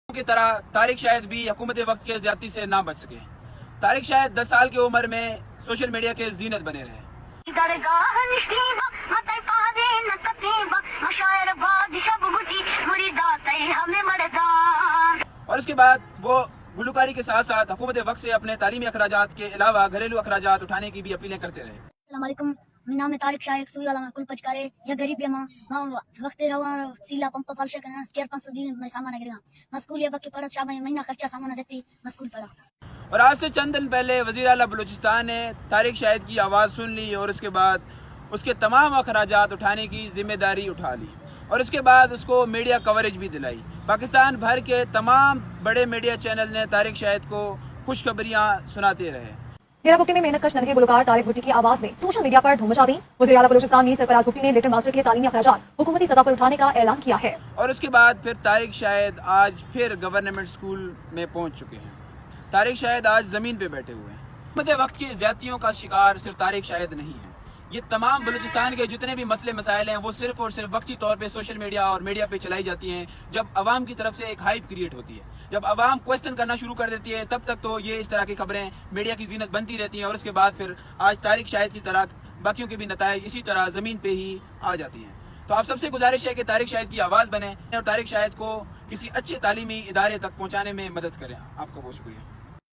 की तरह तारिक शाहिद भी हुकूमत वक्त के ज्यादती से ना बच सके। तारिक शाहिद 10 साल की उम्र में सोशल मीडिया के जीनत बने रहे और उसके बाद वो गुलकारी के साथ साथ हुकूमत वक्त से अपने तालीमी अखराजात के अलावा घरेलू अखराजात उठाने की भी अपीलें करते रहे। अस्सलामुअलैकुम, मेरा नाम है तारिक शाहिद सुई वाला मैं कुल पचकारे या गरीब या मां वक्त रवा सीला पंप पालश करना 4-500 दिन में सामान गिरा मस्कूल या बकी पड़ा चाबा महीना खर्चा सामान देती मस्कूल पड़ा। और आज से चंद दिन पहले वज़ीर आला बलूचिस्तान ने तारिक शाहिद की आवाज़ सुन ली और उसके बाद उसके तमाम अखराजात उठाने की जिम्मेदारी उठा ली और उसके बाद उसको मीडिया कवरेज भी दिलाई। पाकिस्तान भर के तमाम बड़े मीडिया चैनल ने तारिक शाहिद को खुशखबरियां सुनाते रहे। डेरा भुट्टी में मेहनत कश नन्हे गुलकार तारिक भुट्टी की आवाज ने सोशल मीडिया पर धूम मचा दी। वज़ीर आला बलूचिस्तान मीर सरफराज भुट्टी ने लिटिल मास्टर के तालीमी अखराजात हुकूमती सतह पर उठाने का ऐलान किया है और उसके बाद फिर तारिक शाहिद आज फिर गवर्नमेंट स्कूल में पहुंच चुके हैं। तारिक शाहिद आज जमीन पे बैठे हुए हैं। हुकूमत वक्त की ज्यादतियों का शिकार सिर्फ तारिक शाहिद नहीं है, ये तमाम बलूचिस्तान के जितने भी मसले मसाइल हैं वो सिर्फ और सिर्फ वक्ती तौर पे सोशल मीडिया और मीडिया पे चलाई जाती हैं। जब अवाम की तरफ से एक हाइप क्रिएट होती है, जब अवाम क्वेश्चन करना शुरू कर देती है, तब तक तो ये इस तरह की खबरें मीडिया की जीनत बनती रहती हैं और उसके बाद फिर आज तारिक शाहिद की तरह बाकियों के भी नताइज इसी तरह जमीन पे ही आ जाती हैं। तो आप सबसे गुजारिश है कि तारिक शाहिद की आवाज़ बने और तारिक शाहिद को किसी अच्छे तालीमी इदारे तक पहुँचाने में मदद करें। आपका बहुत शुक्रिया।